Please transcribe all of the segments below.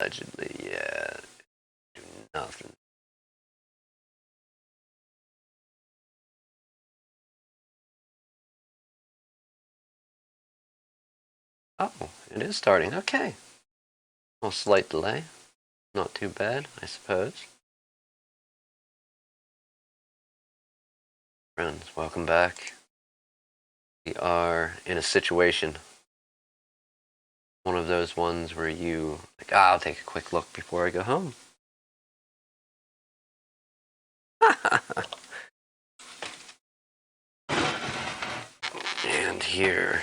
Allegedly, yeah. Do nothing. Oh, it is starting. Okay. Well, slight delay. Not too bad, I suppose. Friends, welcome back. We are in a situation, one of those ones where you, like, I'll take a quick look before I go home. And here's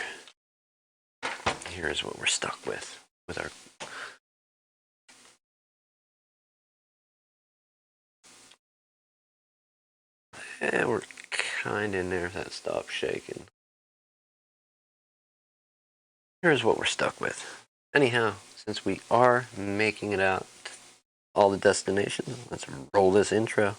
what we're stuck with our. Yeah, we're kind of in there if that stops shaking. Here's what we're stuck with. Anyhow, since we are making it out all the destinations, let's roll this intro.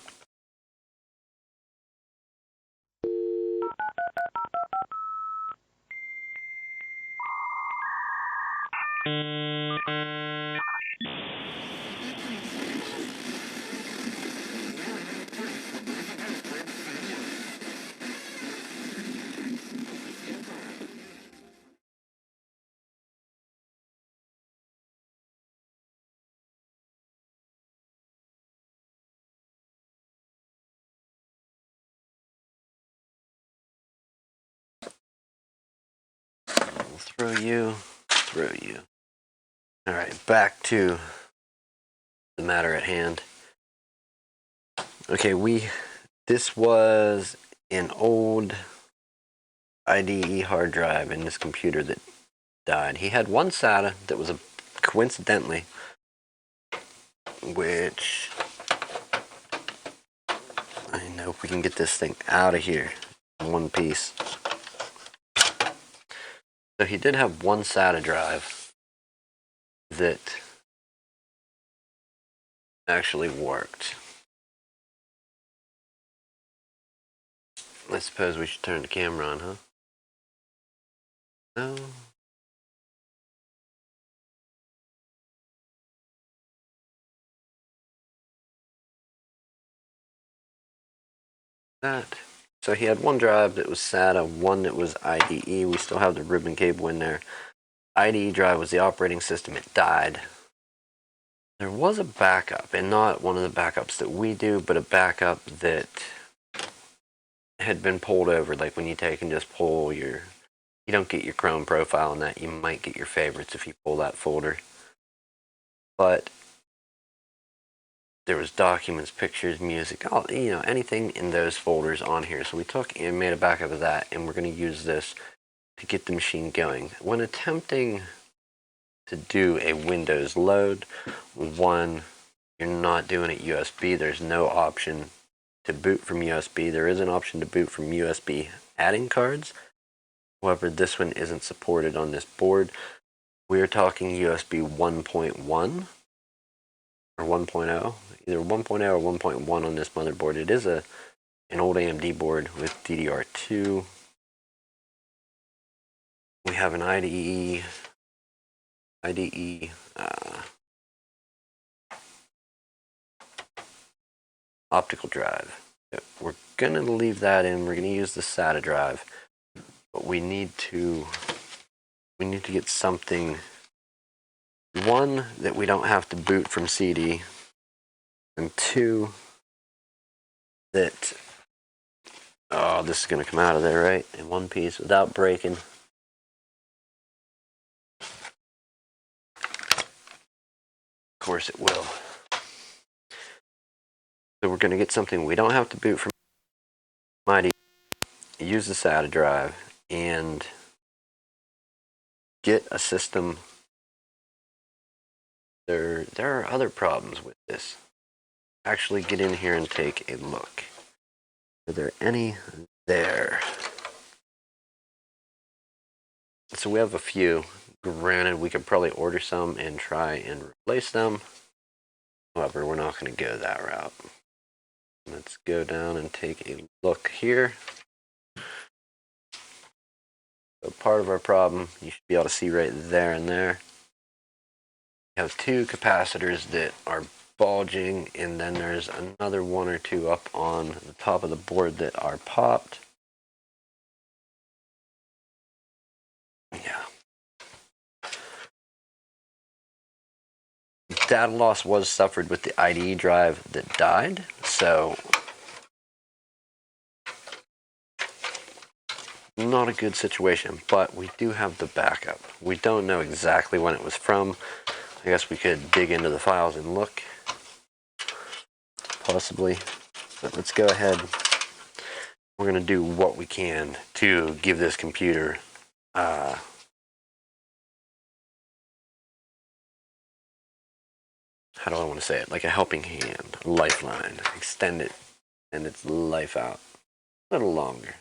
We'll throw you. All right, back to the matter at hand. Okay, this was an old IDE hard drive in this computer that died. He had one SATA that was coincidentally, which I know if we can get this thing out of here in one piece. So he did have one SATA drive that actually worked. I suppose we should turn the camera on, huh? No. That. So he had one drive that was SATA, one that was IDE. We still have the ribbon cable in there. IDE drive was the operating system. It died. There was a backup, and not one of the backups that we do, but a backup that had been pulled over. Like when you take and just pull you don't get your Chrome profile in that. You might get your favorites if you pull that folder. But there was documents, pictures, music, anything in those folders on here. So we took and made a backup of that, and we're going to use this to get the machine going. When attempting to do a Windows load, one, you're not doing it USB. There's no option to boot from USB. There is an option to boot from USB adding cards. However, this one isn't supported on this board. We're talking USB 1.1 or 1.0, either 1.0 or 1.1 on this motherboard. It is an old AMD board with DDR2. We have an IDE optical drive. We're gonna leave that in. We're gonna use the SATA drive, but we need to get something, one, that we don't have to boot from CD, and two, that this is gonna come out of there right in one piece without breaking. Of course it will. So we're going to get something we don't have to boot from Mighty, use the SATA drive, and get a system. There are other problems with this. Actually get in here and take a look. Are there any there? So we have a few. Granted, we could probably order some and try and replace them. However, we're not going to go that route. Let's go down and take a look here. So part of our problem, you should be able to see right there and there. You have two capacitors that are bulging, and then there's another one or two up on the top of the board that are popped. Yeah. Data loss was suffered with the IDE drive that died, so not a good situation, but we do have the backup. We don't know exactly when it was from. I guess we could dig into the files and look, possibly, but let's go ahead. We're going to do what we can to give this computer how do I want to say it? Like a helping hand, a lifeline, extend it and its life out a little longer.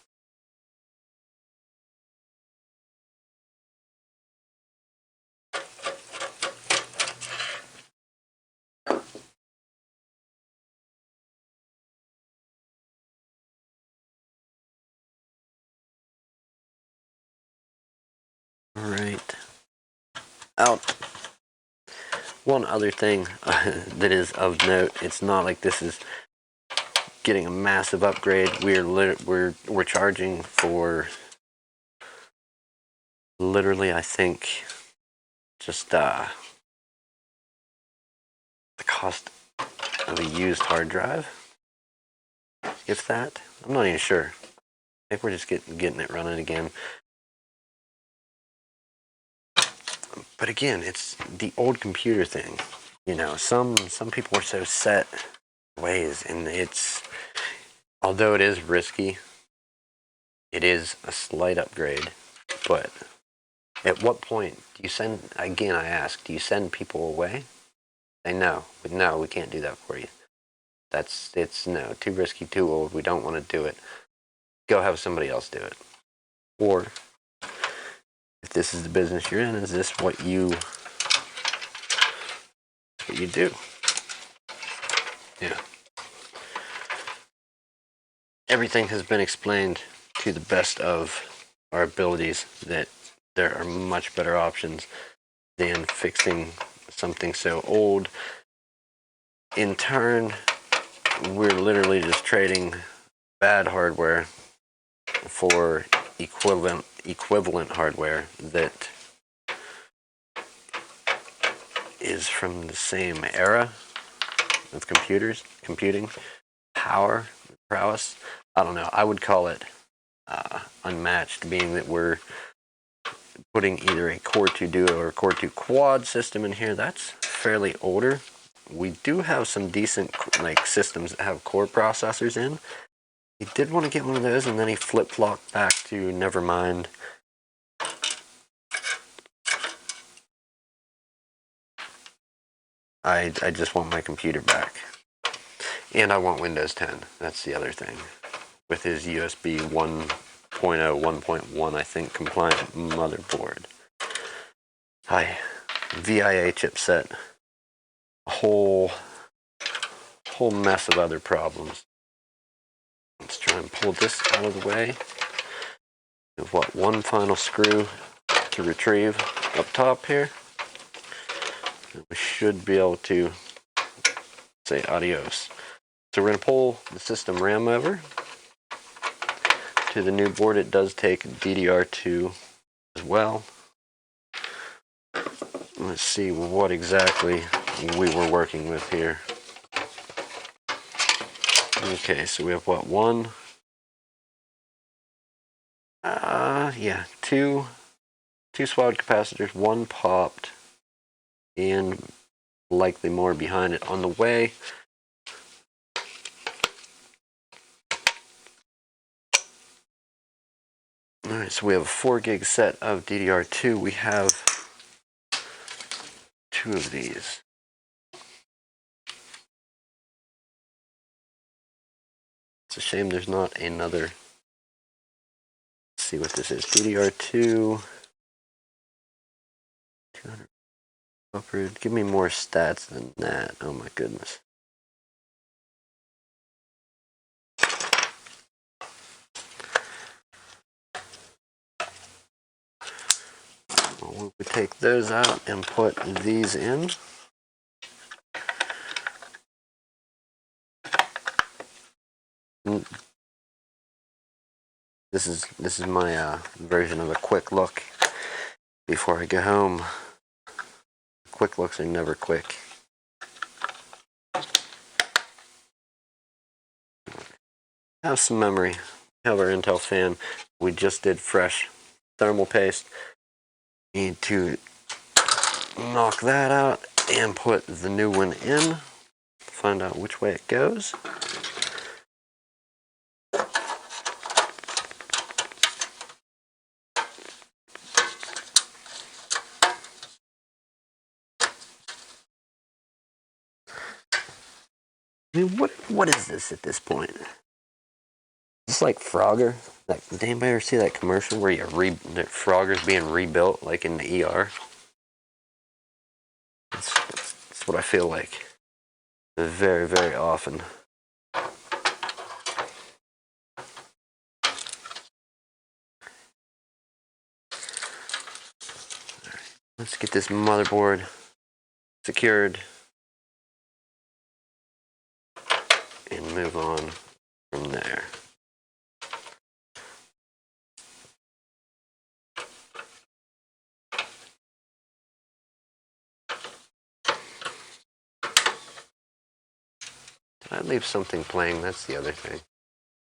All right. Out. One other thing that is of note, it's not like this is getting a massive upgrade. We're charging for literally, I think, just the cost of a used hard drive, if that. I'm not even sure. I think we're just getting it running again. But again, it's the old computer thing. You know, some people are so set ways, and it's, although it is risky, it is a slight upgrade. But at what point do you send, again, I ask, do you send people away? They no, we can't do that for you. It's no, too risky, too old, we don't want to do it. Go have somebody else do it. Or if this is the business you're in, is this what you do? Yeah. Everything has been explained to the best of our abilities, that there are much better options than fixing something so old. In turn, we're literally just trading bad hardware for equivalent hardware that is from the same era of computing, prowess. I don't know. I would call it unmatched, being that we're putting either a Core 2 Duo or Core 2 Quad system in here. That's fairly older. We do have some decent systems that have core processors in. He did want to get one of those, and then he flip-flopped back to never mind. I just want my computer back. And I want Windows 10. That's the other thing. With his USB 1.0, 1.1, I think, compliant motherboard. Hi. VIA chipset. A whole mess of other problems. Let's try and pull this out of the way. We have one final screw to retrieve up top here. And we should be able to say adios. So we're going to pull the system RAM over to the new board. It does take DDR2 as well. Let's see what exactly we were working with here. Okay, so we have one? Two SWOT capacitors, one popped, and likely more behind it on the way. Alright, so we have a 4 gig set of DDR2. We have two of these. It's a shame there's not another. Let's see what this is. DDR2. 200 upper. Give me more stats than that. Oh my goodness. we would take those out and put these in. This is my version of a quick look before I go home. Quick looks are never quick. Have some memory. Have our Intel fan. We just did fresh thermal paste. Need to knock that out and put the new one in. Find out which way it goes. I mean, what is this at this point? It's like Frogger. Did anybody ever see that commercial where Frogger's being rebuilt, like in the ER? That's what I feel like. Very, very often. Let's get this motherboard secured and move on from there. Did I leave something playing? That's the other thing.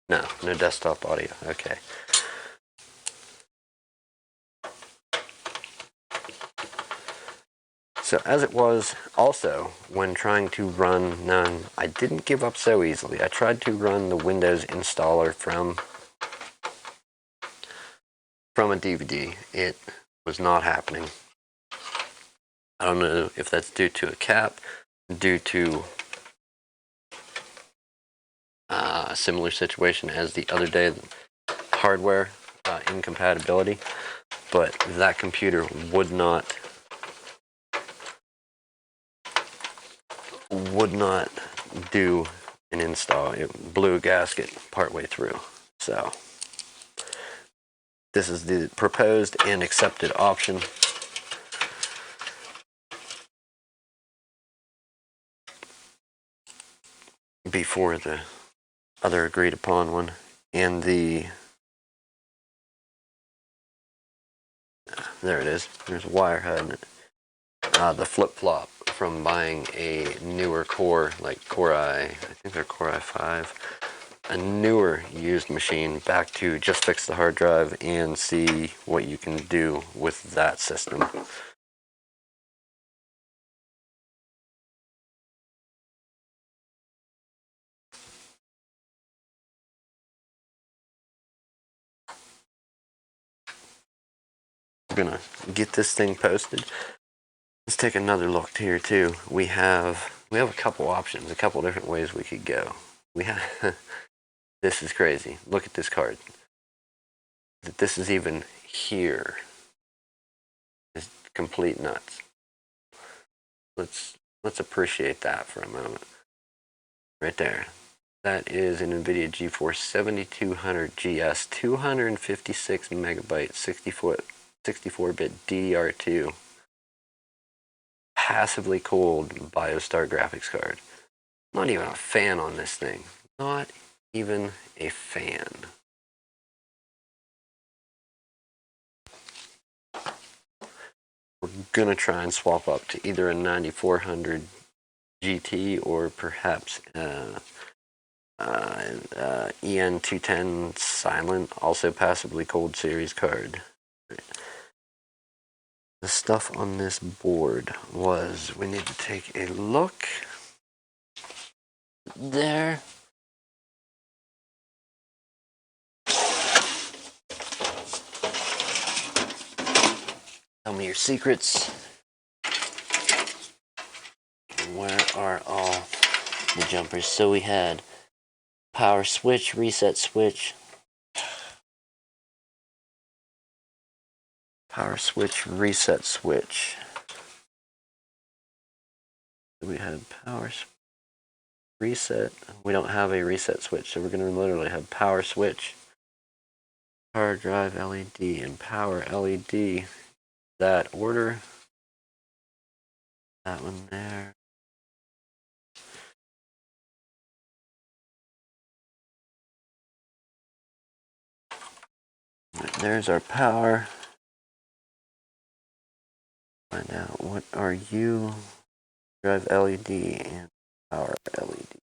No desktop audio. Okay. So as it was also when trying to run, now I didn't give up so easily. I tried to run the Windows installer from a DVD. It was not happening. I don't know if that's due to a cap, due to a similar situation as the other day, hardware incompatibility, but that computer would not do an install. It blew a gasket partway through. So this is the proposed and accepted option. Before the other agreed upon one. And there it is. There's a wire head. The flip-flop from buying a newer Core, like Core I think they're Core i5, a newer used machine, back to just fix the hard drive and see what you can do with that system. We're gonna get this thing posted. Let's take another look here too. We have a couple options, a couple different ways we could go. We have this is crazy. Look at this card. That this is even here is complete nuts. Let's appreciate that for a moment. Right there. That is an NVIDIA GeForce 7200 GS, 256 megabyte, 64-bit DDR2, passively cooled BioStar graphics card. Not even a fan on this thing. Not even a fan. We're gonna try and swap up to either a 9400 GT or perhaps EN210 Silent, also passively cold series card. The stuff on this board was, we need to take a look there. Tell me your secrets. Where are all the jumpers? So we had power switch, reset switch, power switch, reset switch. We had power reset. We don't have a reset switch, so we're going to literally have power switch, power drive LED, and power LED. that order. That one there. There's our power. Find out what are you? Drive LED and power LED.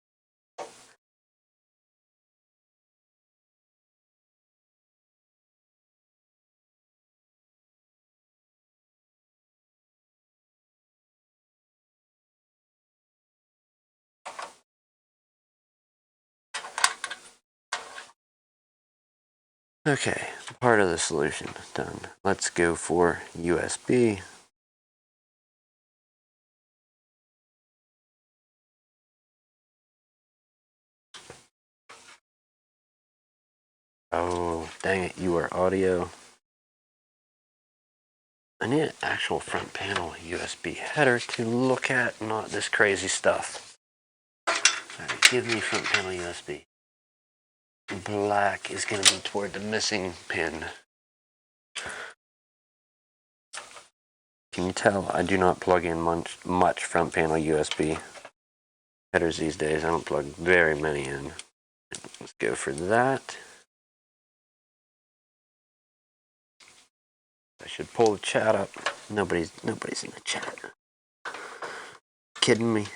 Okay, part of the solution done. Let's go for USB. Oh, dang it, you are audio. I need an actual front panel USB header to look at, not this crazy stuff. Alright, give me front panel USB. Black is going to be toward the missing pin. Can you tell I do not plug in much front panel USB headers these days? I don't plug very many in. Let's go for that. I should pull the chat up. Nobody's in the chat. Kidding me?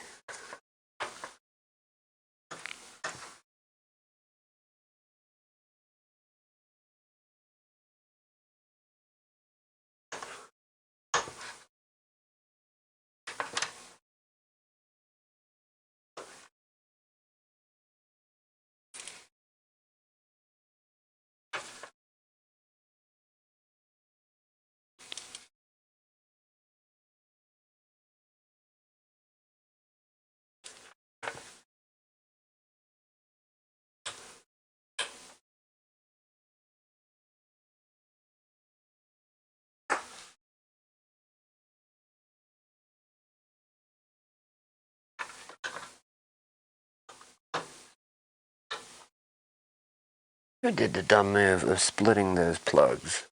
Who did the dumb move of splitting those plugs?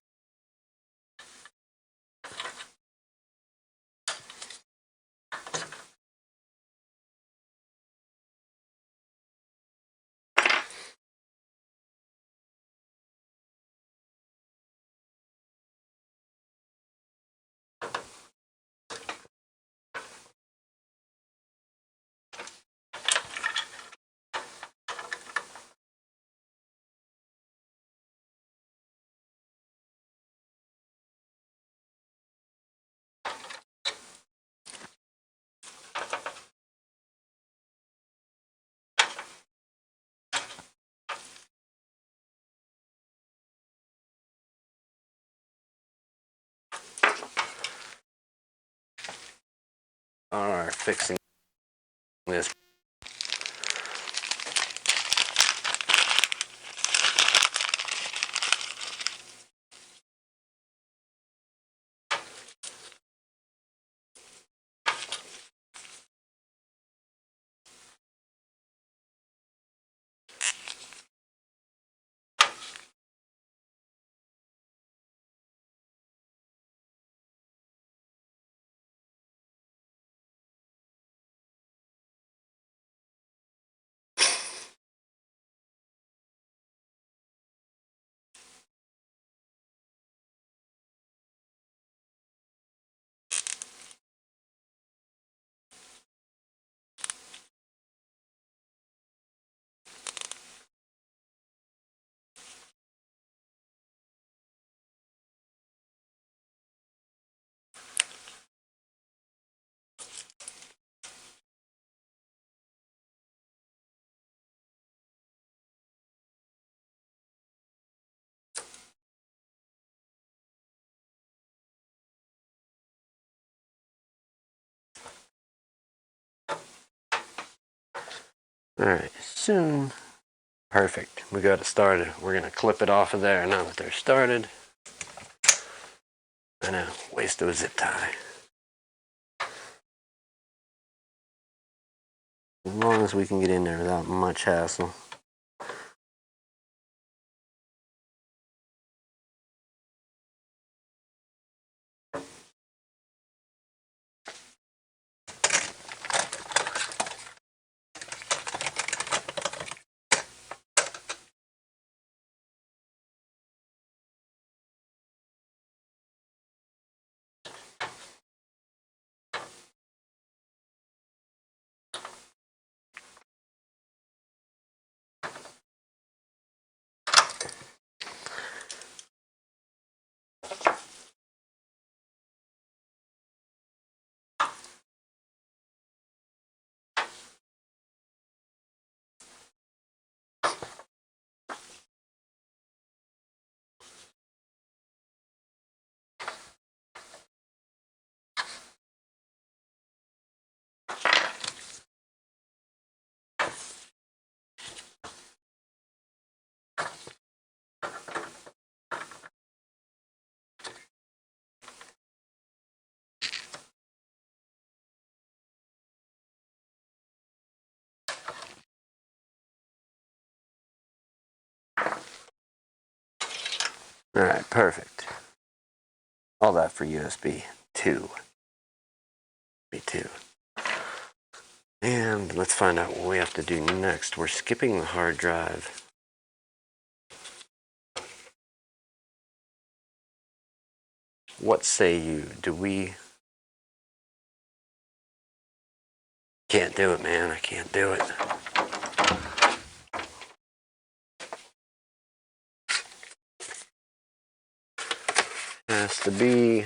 Are fixing this. Alright, soon. Perfect. We got it started. We're going to clip it off of there now that they're started. I know, waste of a zip tie. As long as we can get in there without much hassle. Alright, perfect. All that for USB 2. USB 2. And let's find out what we have to do next. We're skipping the hard drive. What say you? Do we... Can't do it, man. I can't do it. Has to be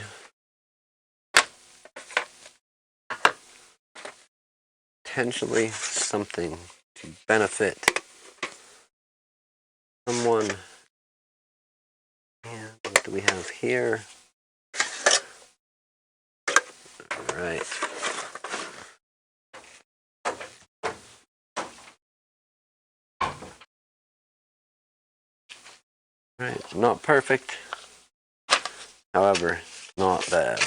potentially something to benefit someone. And what do we have here? All right. Right, not perfect. However, not bad.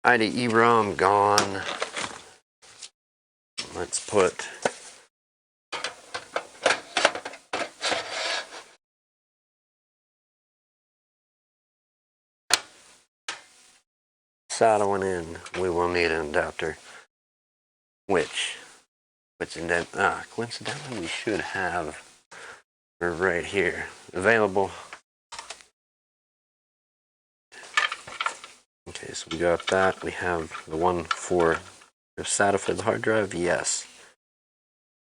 IDE ROM gone. Let's put SATA one in. We will need an adapter. Which coincidentally we should have right here available. Okay, so we got that. We have the one for SATA for the hard drive. Yes.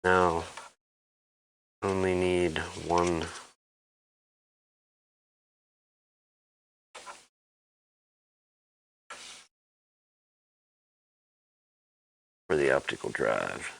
Now only need one for the optical drive.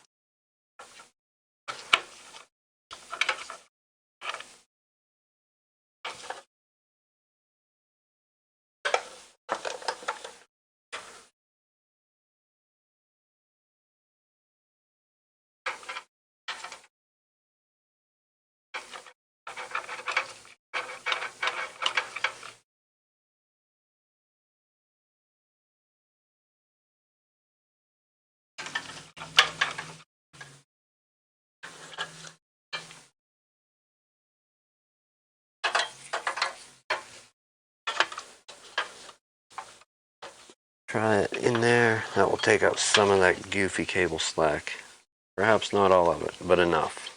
Try it in there. That will take out some of that goofy cable slack. Perhaps not all of it, but enough.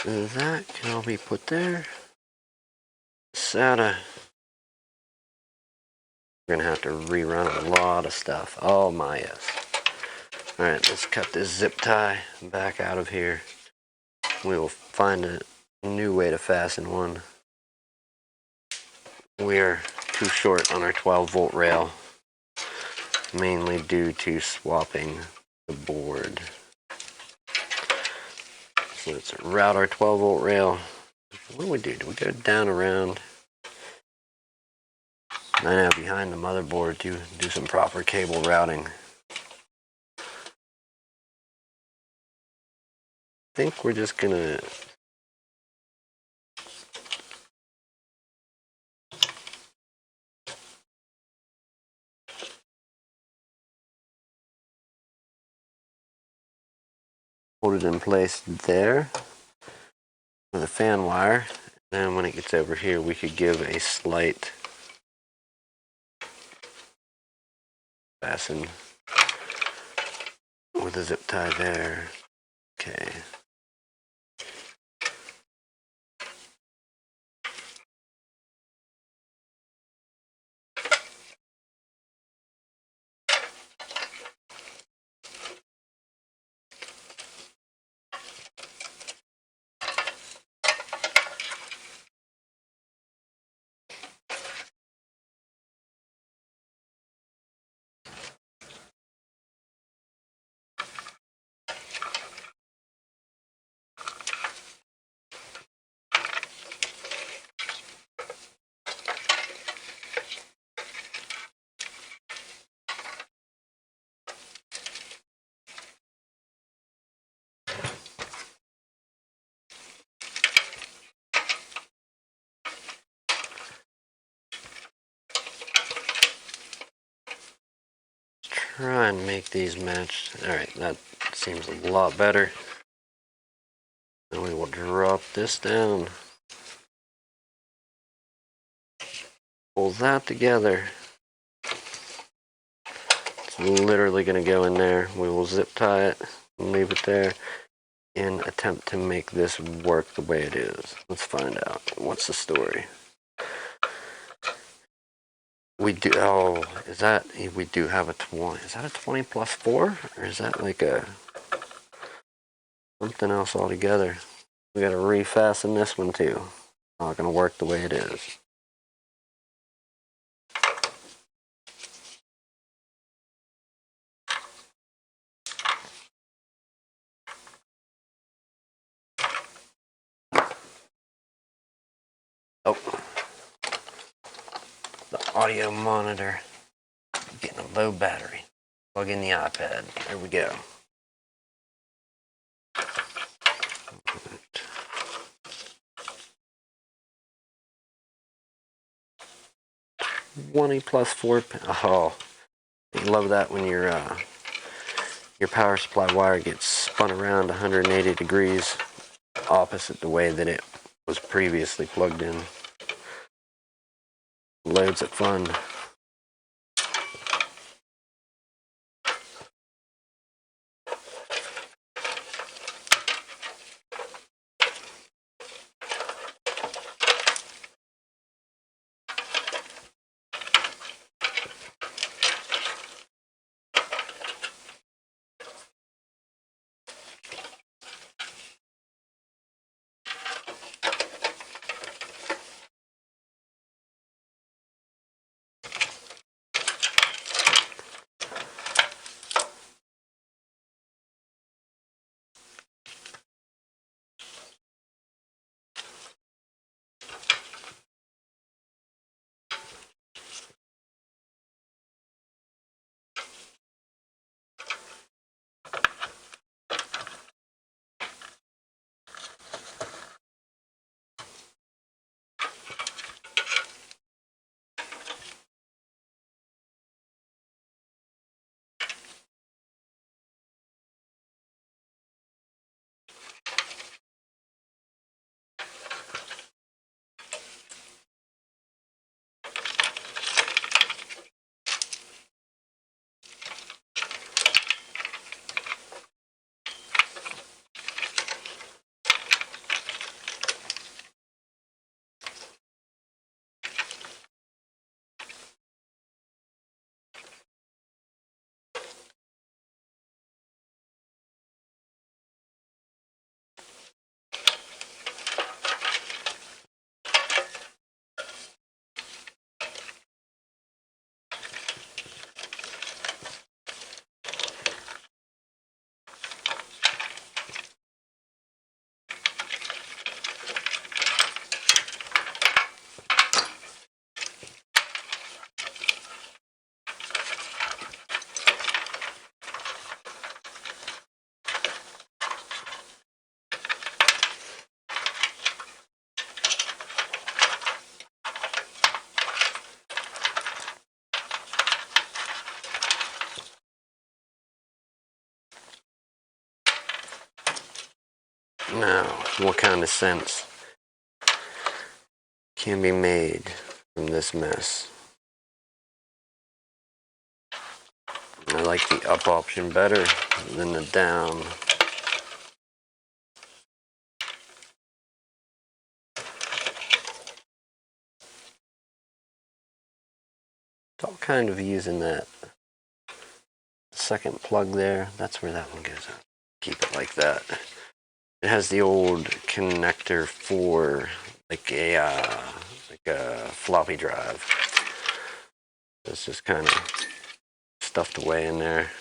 That can all be put there. SATA. We're gonna have to rerun a lot of stuff. Oh my, yes. Alright, let's cut this zip tie back out of here. We will find a new way to fasten one. We're too short on our 12-volt rail, mainly due to swapping the board. So let's route our 12-volt rail. What do we do? Do we go down around 9 out behind the motherboard to do some proper cable routing? I think we're just gonna hold it in place there. with a fan wire. Then when it gets over here, we could give a slight fasten with a zip tie there. Okay. Try and make these match. Alright, that seems a lot better. Then we will drop this down. Pull that together. It's literally going to go in there. We will zip tie it and leave it there and attempt to make this work the way it is. Let's find out. What's the story? We do, oh, is that, we do have a 20. Is that a 20 plus 4? Or is that like a, something else altogether? We got to refasten this one too. Not going to work the way it is. Oh, the audio monitor getting a low battery. Plug in the iPad. There we go. 20 plus 4. Oh, you love that when your power supply wire gets spun around 180 degrees opposite the way that it was previously plugged in. Loads of fun. Now, what kind of sense can be made from this mess? I like the up option better than the down. It's all kind of using that second plug there. That's where that one goes in. Keep it like that. It has the old connector for like a floppy drive. It's just kind of stuffed away in there.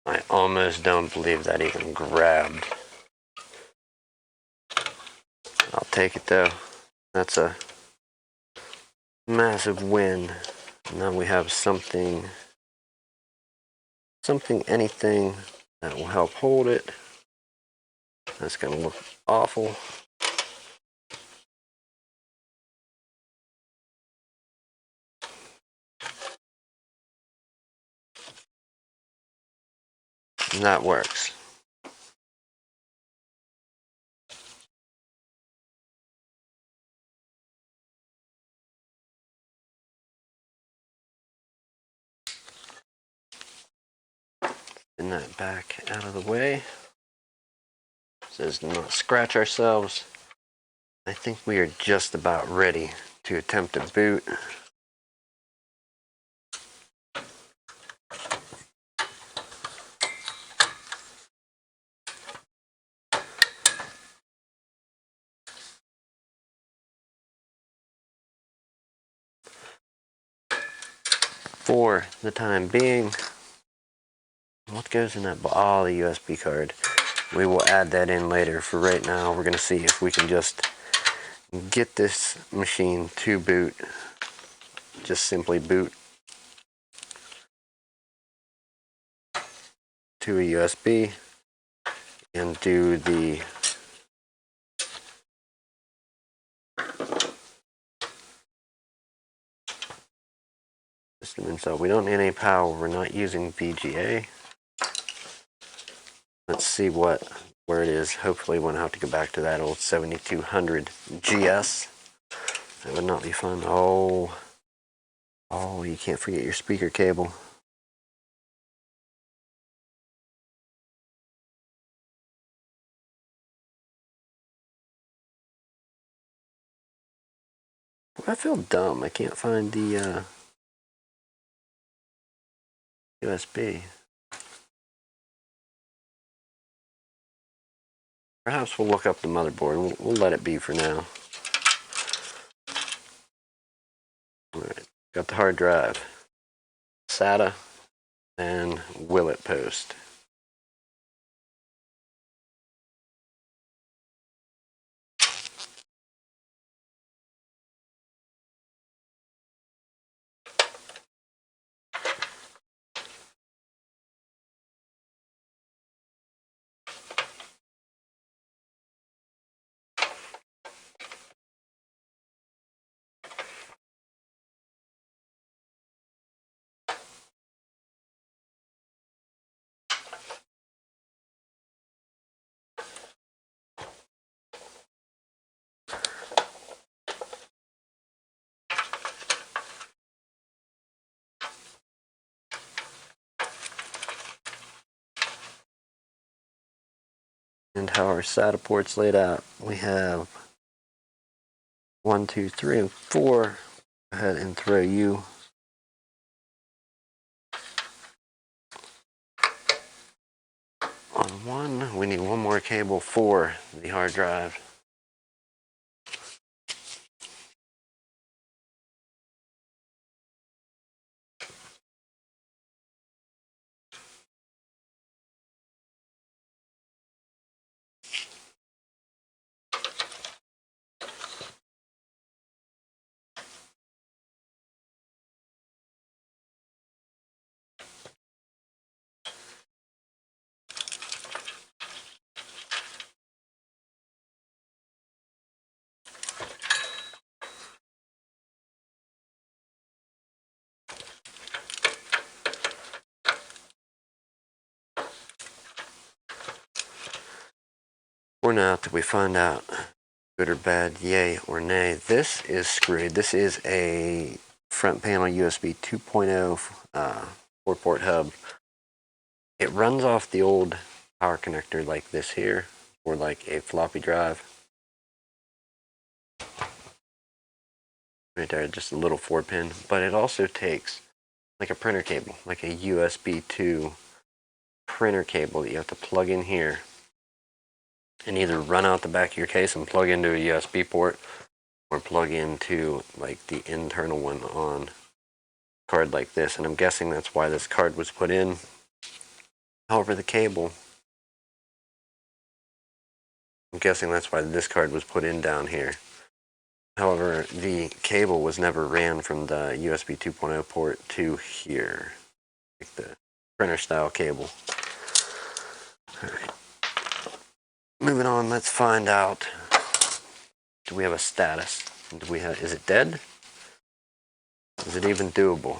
I almost don't believe that even grabbed. I'll take it though. That's a massive win. Now we have something, anything that will help hold it. That's gonna look awful. And that works. Spin that back out of the way. So as to not scratch ourselves. I think we are just about ready to attempt a boot. For the time being, what goes in that? Oh, the USB card. We will add that in later. For right now, we're going to see if we can just get this machine to boot. Just simply boot to a USB and do the system install. We don't need any power. We're not using VGA. Let's see where it is. Hopefully we won't have to go back to that old 7200 GS. That would not be fun. Oh, you can't forget your speaker cable. I feel dumb. I can't find the USB. Perhaps we'll look up the motherboard. We'll let it be for now. Alright, got the hard drive. SATA and Willet post. and how our SATA ports laid out. We have 1, 2, 3, and 4. Go ahead and throw you on one. We need one more cable for the hard drive. Or not, till we find out good or bad, yay or nay. This is screwed. This is a front panel USB 2.0 4-port hub. It runs off the old power connector like this here, or like a floppy drive. Right there, just a little 4-pin. But it also takes like a printer cable, like a USB 2 printer cable that you have to plug in here and either run out the back of your case and plug into a USB port, or plug into like the internal one on a card like this. And I'm guessing that's why this card was put in. However, the cable, I'm guessing that's why this card was put in down here. However, the cable was never ran from the USB 2.0 port to here, like the printer style cable. All right. Moving on, let's find out, do we have a status? Do we have, is it dead? Is it even doable?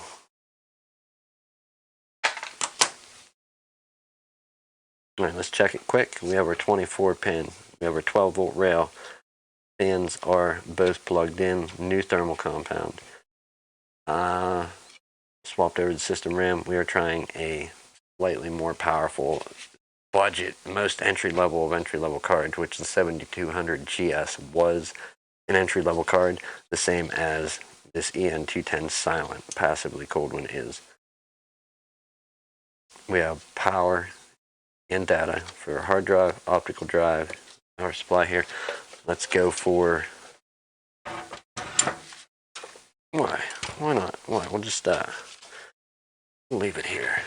All right, let's check it quick. We have our 24 pin. We have our 12 volt rail. Fans are both plugged in. New thermal compound. Swapped over to system RAM. We are trying a slightly more powerful budget, most entry level of entry level card, which the 7200 GS was an entry level card, the same as this EN210 silent, passively cold one is. We have power and data for hard drive, optical drive, power supply here. Let's go for, why not? Why? We'll just leave it here.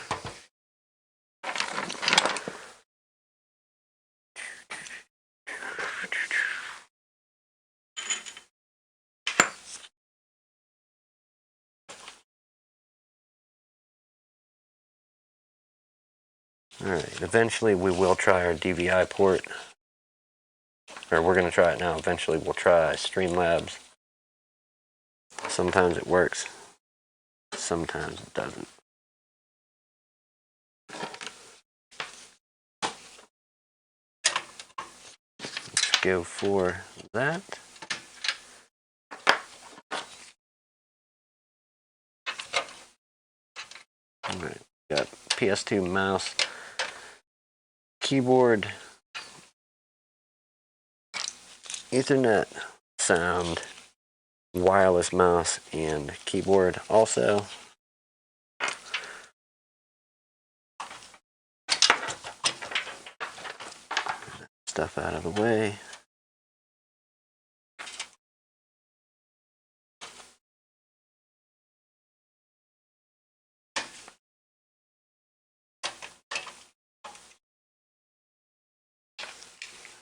All right, eventually we will try our DVI port, or we're going to try it now. Eventually we'll try Streamlabs. Sometimes it works, sometimes it doesn't. Let's go for that. All right, got PS2 mouse, keyboard, Ethernet, sound, wireless mouse, and keyboard also. Stuff out of the way.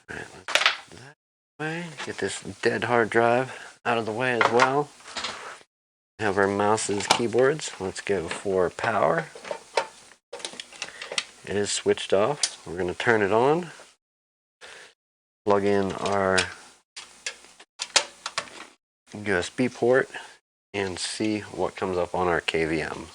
All right, let's do that way. Get this dead hard drive out of the way as well. Have our mouses, keyboards. Let's go for power. It is switched off. We're going to turn it on. Plug in our USB port and see what comes up on our KVM.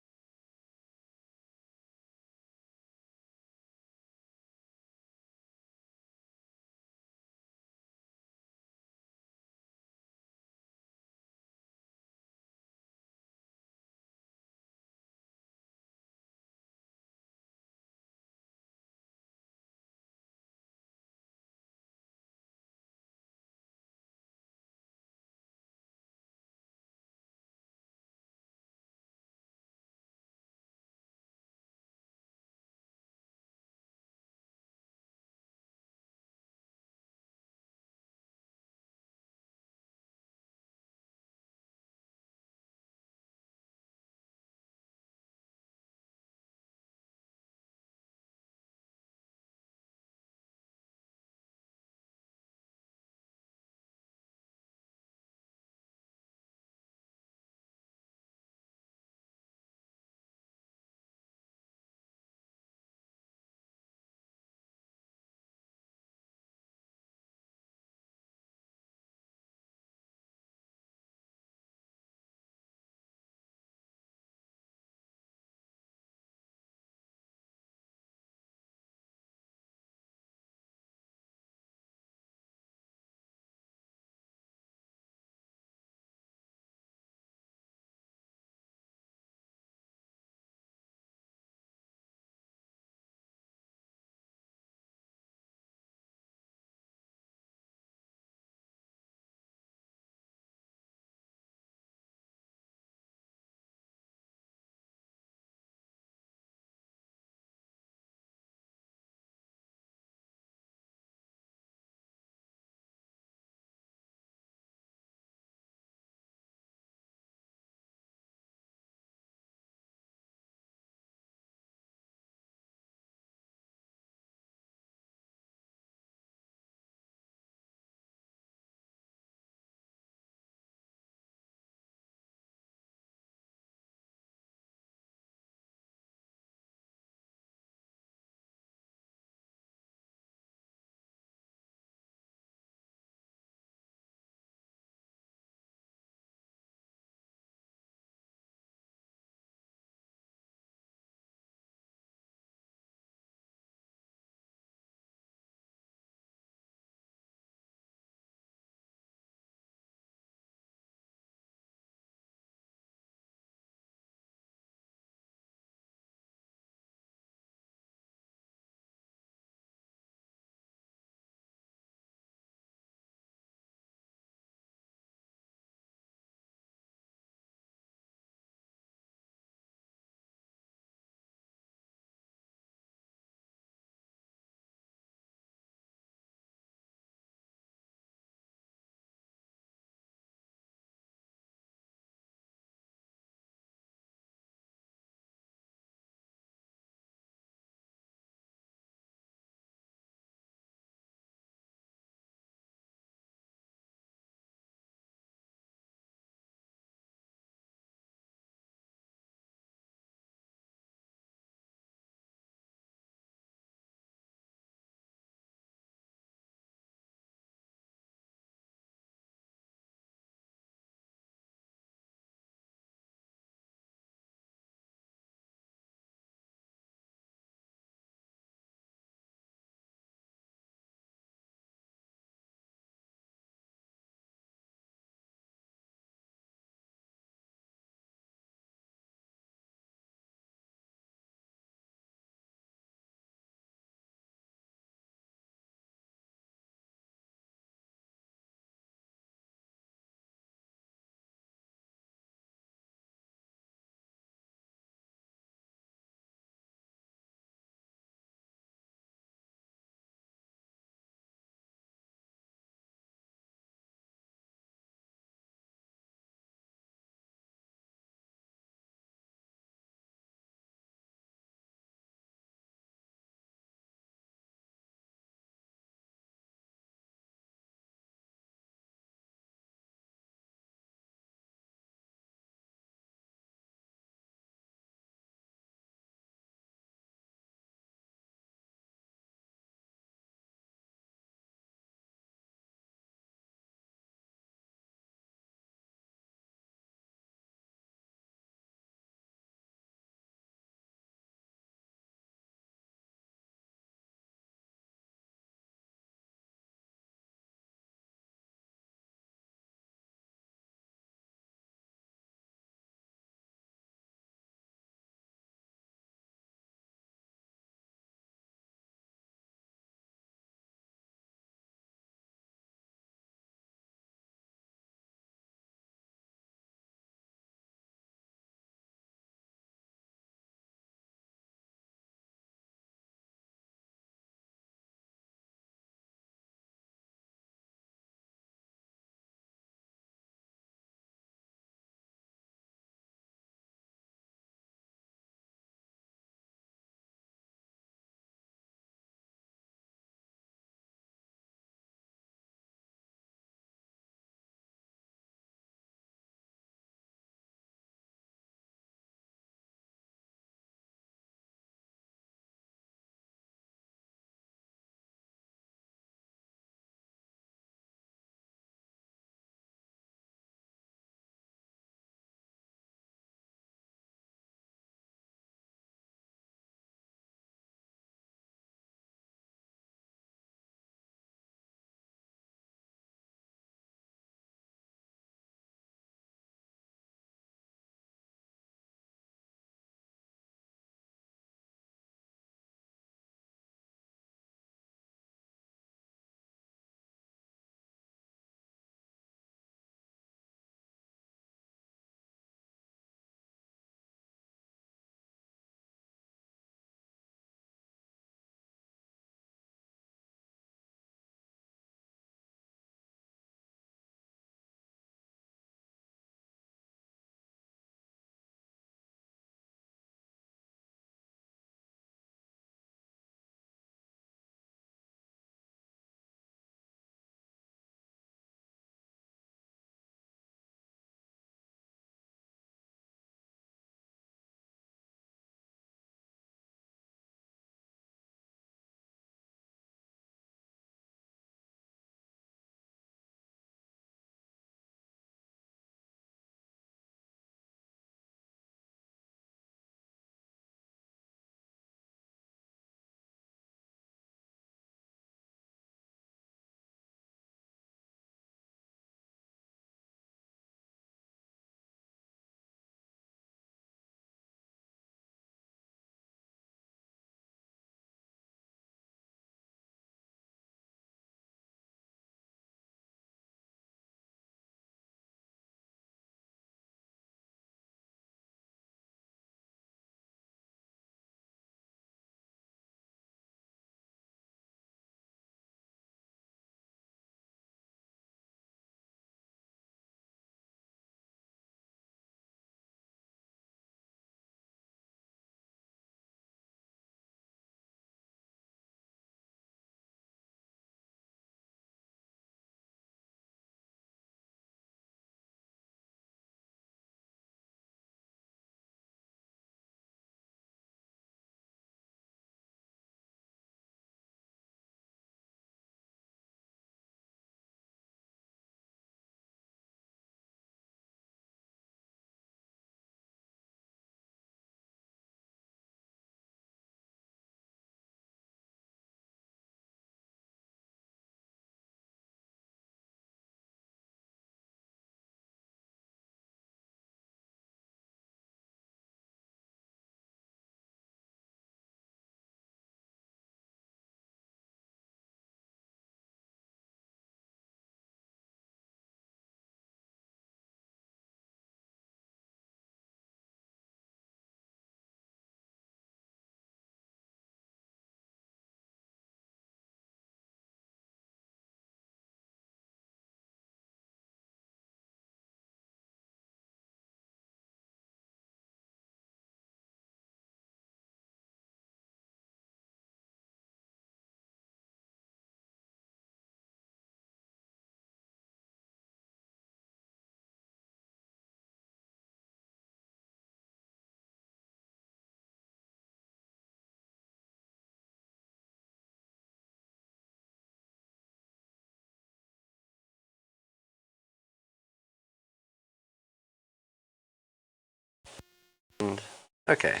Okay.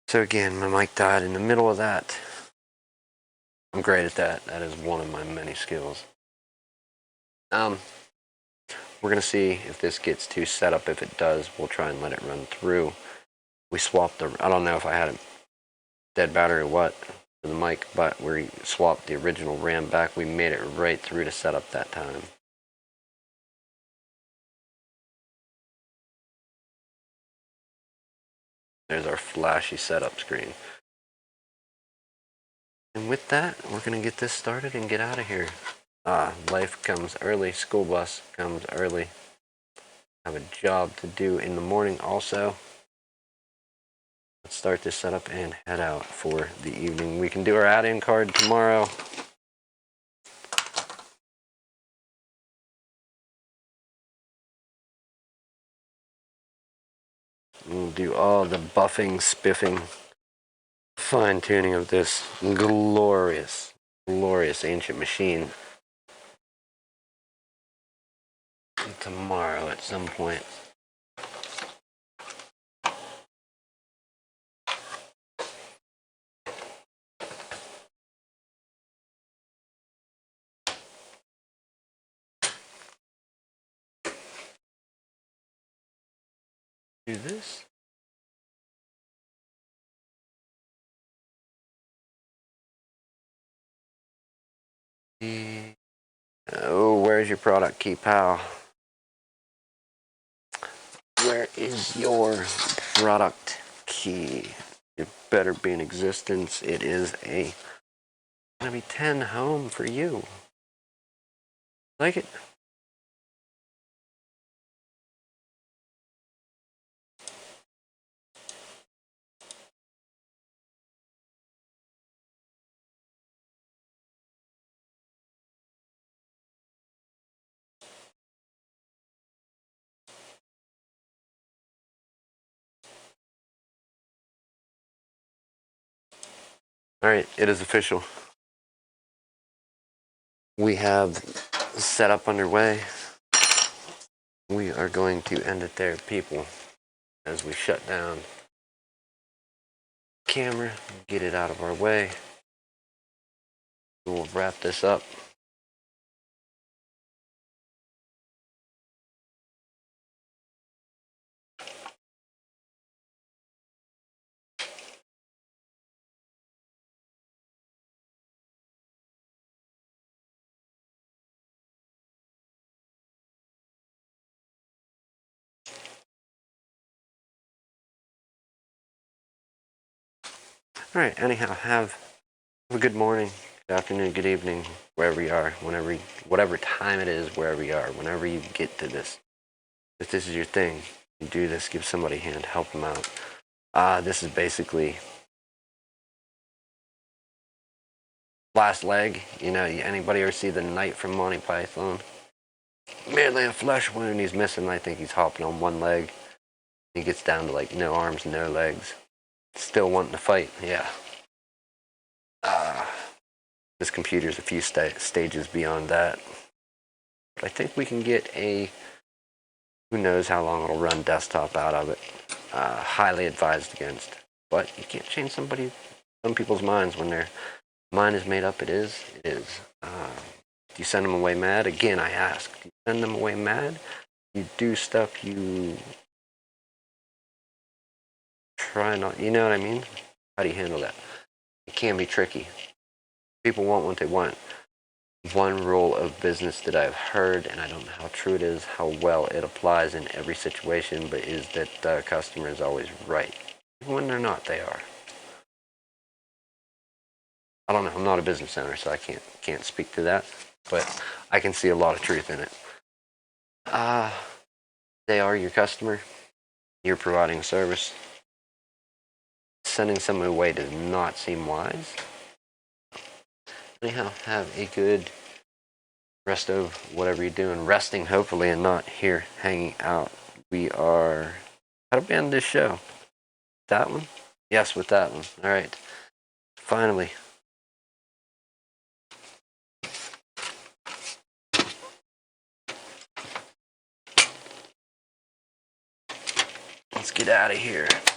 So again, my mic died in the middle of that. I'm great at that. That is one of my many skills. We're going to see if this gets too set up. If it does, we'll try and let it run through. We swapped the, I don't know if I had a dead battery or what for the mic, but we swapped the original RAM back. We made it right through to set up that time. There's our flashy setup screen. And with that, we're going to get this started and get out of here. Life comes early. School bus comes early. I have a job to do in the morning also. Let's start this setup and head out for the evening. We can do our add-in card tomorrow. We'll do all the buffing, spiffing, fine-tuning of this glorious, glorious ancient machine tomorrow at some point. Do this. Oh, where's your product key, pal? Where is your product key? It better be in existence. It is gonna be 10 home for you. Like it? All right, it is official. We have setup underway. We are going to end it there, people, as we shut down camera, get it out of our way. We'll wrap this up. All right, anyhow, have a good morning, good afternoon, good evening, wherever you are, whatever time it is, wherever you are, whenever you get to this. If this is your thing, you do this, give somebody a hand, help them out. This is basically last leg. You know, anybody ever see the Knight from Monty Python? Merely a flesh wound. He's missing. I think he's hopping on one leg. He gets down to like no arms, no legs. Still wanting to fight. Yeah. This computer's a few stages beyond that. But I think we can get a, who knows how long it'll run desktop out of it. Highly advised against. But you can't change some people's minds when their mind is made up. It is. Do you send them away mad? Again, I ask. Do you send them away mad? You do stuff you try not, you know what I mean? How do you handle that? It can be tricky. People want what they want. One rule of business that I've heard, and I don't know how true it is, how well it applies in every situation, but is that the customer is always right. Even when they're not, they are. I don't know. I'm not a business owner, so I can't speak to that, but I can see a lot of truth in it. They are your customer. You're providing a service. Sending someone away does not seem wise. Anyhow, have a good rest of whatever you're doing. Resting, hopefully, and not here hanging out. We are... How do we end this show? That one? Yes, with that one. All right. Finally. Let's get get out of here.